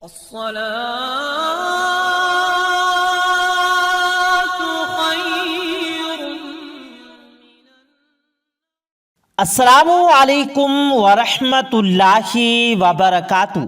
अस्सलामु अलैकुम वरहमतुल्लाहि वबरकातुहू।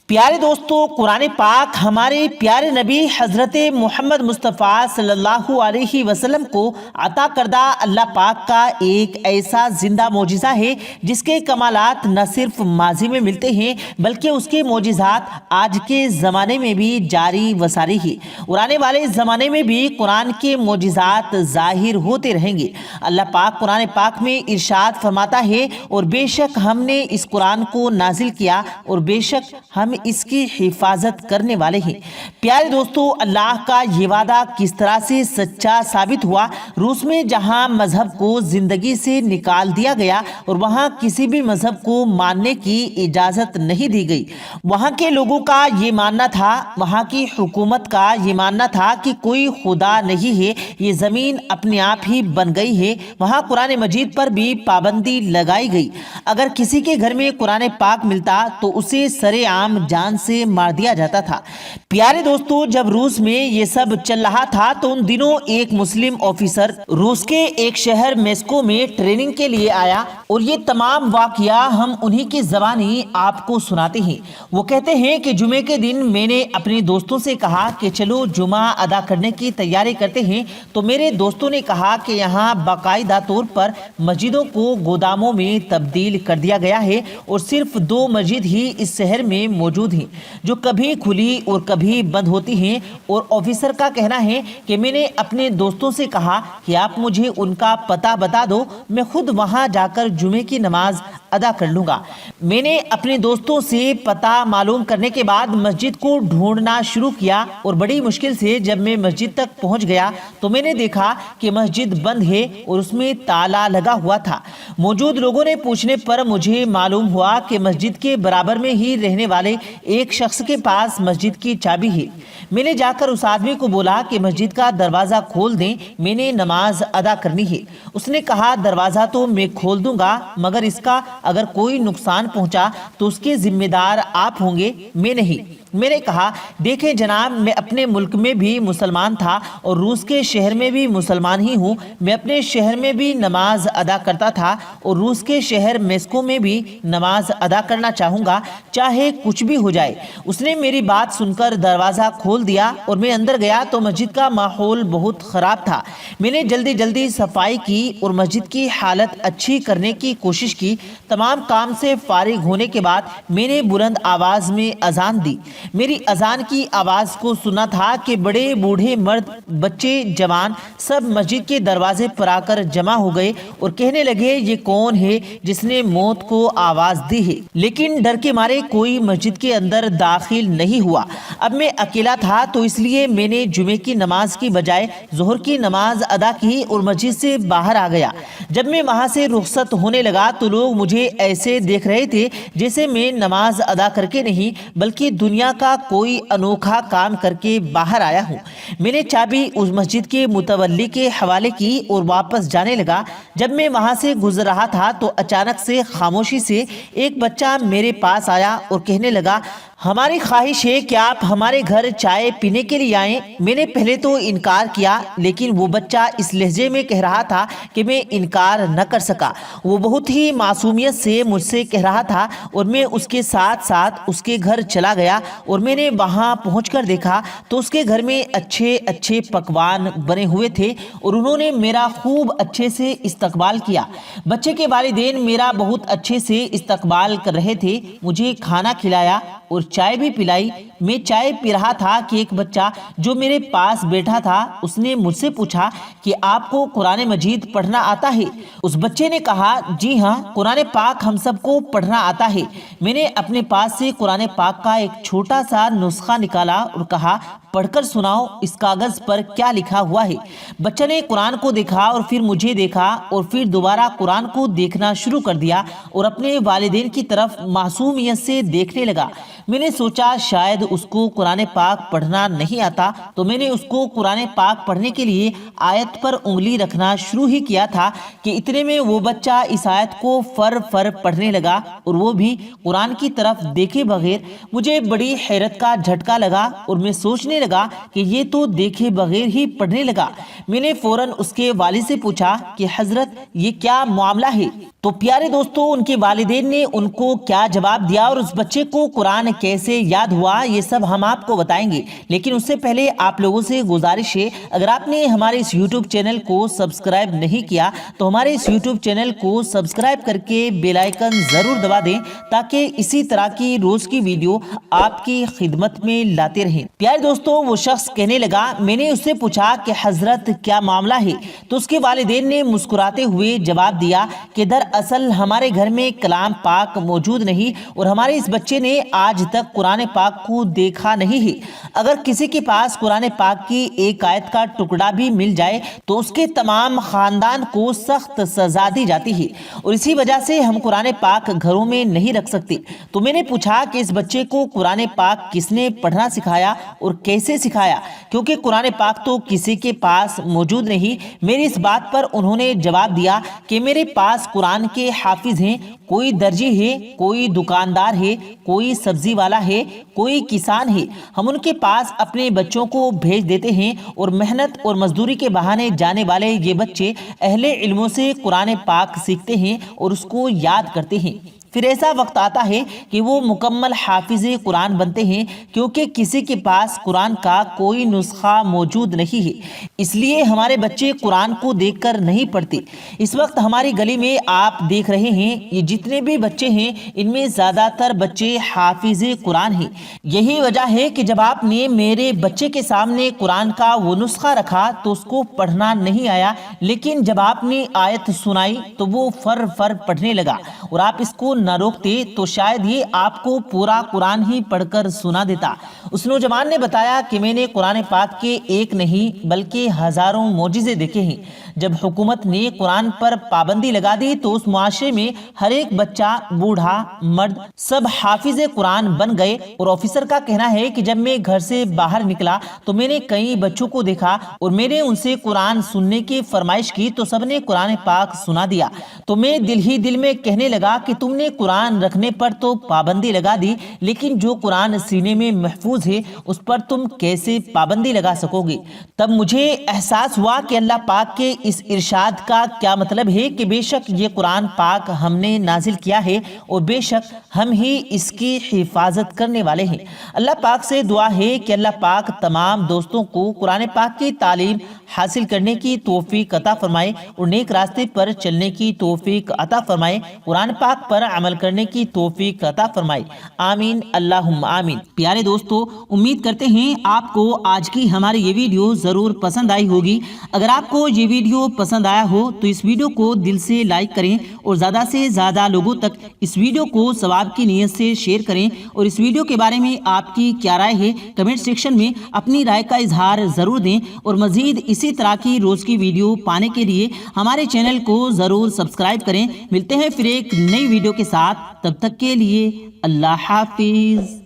प्यारे दोस्तों, कुरान पाक हमारे प्यारे नबी हज़रत मोहम्मद मुस्तफ़ा सल्लल्लाहु अलैहि वसल्लम को अता करदा अल्लाह पाक का एक ऐसा जिंदा मोजिज़ा है जिसके कमालात न सिर्फ माजी में मिलते हैं बल्कि उसके मोजिज़ात आज के ज़माने में भी जारी वसारी है और आने वाले ज़माने में भी कुरान के मोजिज़ात ज़ाहिर होते रहेंगे। अल्लाह पाक कुरान पाक में इरशाद फरमाता है, और बेशक हमने इस कुरान को नाजिल किया और बेशक हम इसकी हिफाजत करने वाले हैं। प्यारे दोस्तों, अल्लाह का ये वादा किस तरह से सच्चा साबित हुआ। रूस में जहां मजहब को जिंदगी से निकाल दिया गया और वहां किसी भी मजहब को मानने की इजाजत नहीं दी गई, वहां के लोगों का ये मानना था, वहां की हुकूमत का ये मानना था कि कोई खुदा नहीं है, ये जमीन अपने आप ही बन गई है। वहां कुरान मजीद पर भी पाबंदी लगाई गई। अगर किसी के घर में कुरान पाक मिलता तो उसे सरेआम जान से मार दिया जाता था। प्यारे दोस्तों, जब रूस में ये सब चल रहा था तो उन दिनों एक मुस्लिम ऑफिसर रूस के एक शहर मेस्को में ट्रेनिंग के लिए आया और ये तमाम वाकया हम उन्हीं की ज़बानी आपको सुनाते हैं। वो कहते हैं कि जुमे के दिन मैंने अपने दोस्तों से कहा कि चलो जुमा अदा करने की तैयारी करते हैं, तो मेरे दोस्तों ने कहा कि यहाँ बाकायदा तौर पर मस्जिदों को गोदामों में तब्दील कर दिया गया है और सिर्फ 2 मस्जिद ही इस शहर में मौजूद हैं जो कभी खुली और कभी बंद होती हैं। और ऑफिसर का कहना है कि मैंने अपने दोस्तों से कहा कि आप मुझे उनका पता बता दो, मैं खुद वहां जाकर जुमे की नमाज अदा कर लूंगा। मैंने अपने दोस्तों से पता मालूम करने के बाद मस्जिद को ढूंढना शुरू किया और बड़ी मुश्किल से जब मैं मस्जिद तक पहुंच गया तो मैंने देखा कि मस्जिद बंद है और उसमें ताला लगा हुआ था। मौजूद लोगों ने पूछने पर मुझे मालूम हुआ कि मस्जिद के बराबर में ही रहने वाले एक शख्स के पास मस्जिद की चाबी है। मैंने जाकर उस आदमी को बोला कि मस्जिद का दरवाज़ा खोल दें, मैंने नमाज अदा करनी है। उसने कहा, दरवाज़ा तो मैं खोल दूंगा, मगर इसका अगर कोई नुकसान पहुंचा तो उसके जिम्मेदार आप होंगे, मैं नहीं। मैंने कहा, देखें जनाब, मैं अपने मुल्क में भी मुसलमान था और रूस के शहर में भी मुसलमान ही हूँ। मैं अपने शहर में भी नमाज अदा करता था और रूस के शहर मेस्को में भी नमाज अदा करना चाहूँगा, चाहे कुछ भी हो जाए। उसने मेरी बात सुनकर दरवाज़ा खोल दिया और मैं अंदर गया तो मस्जिद का माहौल बहुत ख़राब था। मैंने जल्दी जल्दी सफाई की और मस्जिद की हालत अच्छी करने की कोशिश की। तमाम काम से फारिग होने के बाद मैंने बुलंद आवाज़ में अजान दी। मेरी अजान की आवाज़ को सुना था कि बड़े बूढ़े मर्द, बच्चे, जवान सब मस्जिद के दरवाजे पर आकर जमा हो गए और कहने लगे, ये कौन है जिसने मौत को आवाज़ दी है। लेकिन डर के मारे कोई मस्जिद के अंदर दाखिल नहीं हुआ। अब मैं अकेला था तो इसलिए मैंने जुमे की नमाज की बजाय जोहर की नमाज अदा की और मस्जिद से बाहर आ गया। जब मैं वहाँ से रुखसत होने लगा तो लोग मुझे ऐसे देख रहे थे जैसे मैं नमाज अदा करके नहीं बल्कि दुनिया का कोई अनोखा काम करके बाहर आया हूँ। मैंने चाबी उस मस्जिद के मुतवल्ली के हवाले की और वापस जाने लगा। जब मैं वहां से गुजर रहा था तो अचानक से खामोशी से एक बच्चा मेरे पास आया और कहने लगा, हमारी ख्वाहिश है कि आप हमारे घर चाय पीने के लिए आएं। मैंने पहले तो इनकार किया, लेकिन वो बच्चा इस लहजे में कह रहा था कि मैं इनकार न कर सका। वो बहुत ही मासूमियत से मुझसे कह रहा था और मैं उसके साथ साथ उसके घर चला गया और मैंने वहां पहुंचकर देखा तो उसके घर में अच्छे अच्छे पकवान बने हुए थे और उन्होंने मेरा खूब अच्छे से इस्तकबाल किया। बच्चे के वालिदैन मेरा बहुत अच्छे से इस्तकबाल कर रहे थे, मुझे खाना खिलाया और चाय भी पिलाई। मैं चाय पी रहा था कि एक बच्चा जो मेरे पास बैठा था उसने मुझसे पूछा कि आपको कुरान मजीद पढ़ना आता है। उस बच्चे ने कहा, जी हाँ, कुरान पाक हम सबको पढ़ना आता है। मैंने अपने पास से कुरान पाक का एक छोटा सा नुस्खा निकाला और कहा, पढ़कर सुनाओ, इस कागज पर क्या लिखा हुआ है। बच्चे ने कुरान को देखा और फिर मुझे देखा और फिर दोबारा कुरान को देखना शुरू कर दिया और अपने वालिदैन की तरफ मासूमियत से देखने लगा। میں نے سوچا شاید اس کو قرآن پاک پڑھنا نہیں آتا، تو میں نے اس کو قرآن پاک پڑھنے کے لیے آیت پر انگلی رکھنا شروع ہی کیا تھا کہ اتنے میں وہ بچہ اس آیت کو فر پڑھنے لگا، اور وہ بھی قرآن کی طرف دیکھے بغیر۔ مجھے بڑی حیرت کا جھٹکا لگا اور میں سوچنے لگا کہ یہ تو دیکھے بغیر ہی پڑھنے لگا۔ میں نے فوراً اس کے والد سے پوچھا کہ حضرت یہ کیا معاملہ ہے؟ تو پیارے دوستو، ان کے والدین نے ان کو کیا جواب دیا اور اس بچے کو قرآن کیسے یاد ہوا، یہ سب ہم آپ کو بتائیں گے۔ لیکن اس سے پہلے آپ لوگوں سے گزارش ہے، اگر آپ نے ہمارے اس یوٹیوب چینل کو سبسکرائب نہیں کیا تو ہمارے اس یوٹیوب چینل کو سبسکرائب کر کے بیل آئیکن ضرور دبا دیں تاکہ اسی طرح کی روز کی ویڈیو آپ کی خدمت میں لاتے رہیں۔ پیارے دوستو، وہ شخص کہنے لگا، میں نے اس سے پوچھا کہ حضرت کیا معاملہ ہے؟ تو اس کے والدین نے مسکراتے ہوئے جواب دیا کہ دراصل ہمارے گھر میں کلام پاک موجود نہیں اور ہمارے اس بچے نے آج تک قرآن پاک کو دیکھا نہیں ہے۔ اگر کسی کے پاس قرآن پاک کی ایک آیت کا ٹکڑا بھی مل جائے تو اس کے تمام خاندان کو سخت سزا دی جاتی ہے، اور اسی وجہ سے ہم قرآن پاک گھروں میں نہیں رکھ سکتے۔ تو میں نے پوچھا کہ اس بچے کو قرآن پاک کس نے پڑھنا سکھایا اور کیسے سکھایا، کیونکہ قرآن پاک تو کسی کے پاس موجود نہیں۔ میری اس بات پر انہوں نے جواب دیا کہ میرے پاس قرآن کے حافظ ہیں، کوئی درجی ہے، کوئی دکاندار ہے، کوئی سبزی والا ہے، کوئی کسان ہے۔ ہم ان کے پاس اپنے بچوں کو بھیج دیتے ہیں اور محنت اور مزدوری کے بہانے جانے والے یہ بچے اہل علموں سے قرآن پاک سیکھتے ہیں اور اس کو یاد کرتے ہیں۔ پھر ایسا وقت آتا ہے کہ وہ مکمل حافظ قرآن بنتے ہیں، کیونکہ کسی کے پاس قرآن کا کوئی نسخہ موجود نہیں ہے، اس لیے ہمارے بچے قرآن کو دیکھ کر نہیں پڑھتے۔ اس وقت ہماری گلی میں آپ دیکھ رہے ہیں یہ جتنے بھی بچے ہیں ان میں زیادہ تر بچے حافظ قرآن ہیں۔ یہی وجہ ہے کہ جب آپ نے میرے بچے کے سامنے قرآن کا وہ نسخہ رکھا تو اس کو پڑھنا نہیں آیا، لیکن جب آپ نے آیت سنائی تو وہ فر پڑھنے لگا، اور آپ اس کو نہ روکتے تو شاید یہ آپ کو پورا قرآن ہی پڑھ کر سنا دیتا۔ اس نوجوان نے بتایا کہ میں نے قرآن پاک کے ایک نہیں بلکہ ہزاروں معجزے دیکھے ہیں۔ جب حکومت نے قرآن پر پابندی لگا دی تو اس معاشرے میں ہر ایک بچہ، بوڑھا، مرد سب حافظ قرآن بن گئے، اور آفیسر کا کہنا ہے کہ جب میں گھر سے باہر نکلا تو میں نے کئی بچوں کو دیکھا اور میں نے ان سے قرآن سننے کی فرمائش کی تو سب نے قرآن پاک سنا دیا۔ تو میں دل ہی دل میں کہنے لگا کہ تم نے قرآن رکھنے پر تو پابندی لگا دی، لیکن جو قرآن سینے میں محفوظ ہے اس پر تم کیسے پابندی لگا سکو گے؟ تب مجھے احساس ہوا کہ اللہ پاک کے اس ارشاد کا کیا مطلب ہے کہ بے شک یہ قرآن پاک ہم نے نازل کیا ہے اور بے شک ہم ہی اس کی حفاظت کرنے والے ہیں۔ اللہ پاک سے دعا ہے کہ اللہ پاک تمام دوستوں کو قرآن پاک کی تعلیم حاصل کرنے کی توفیق عطا فرمائے اور نیک راستے پر چلنے کی توفیق عطا فرمائے، قرآن پاک پر عمل کرنے کی توفیق عطا فرمائے، آمین اللہم آمین۔ پیارے دوستو، امید کرتے ہیں آپ کو آج کی ہماری یہ ویڈیو ضرور پسند آئی ہوگی۔ اگر آپ کو یہ ویڈیو پسند آیا ہو تو اس ویڈیو کو دل سے لائک کریں اور زیادہ سے زیادہ لوگوں تک اس ویڈیو کو ثواب کی نیت سے شیئر کریں، اور اس ویڈیو کے بارے میں آپ کی کیا رائے ہے کمنٹ سیکشن میں اپنی رائے کا اظہار ضرور دیں، اور مزید اسی طرح کی روز کی ویڈیو پانے کے لیے ہمارے چینل کو ضرور سبسکرائب کریں۔ ملتے ہیں پھر ایک نئی ویڈیو کے ساتھ، تب تک کے لیے اللہ حافظ۔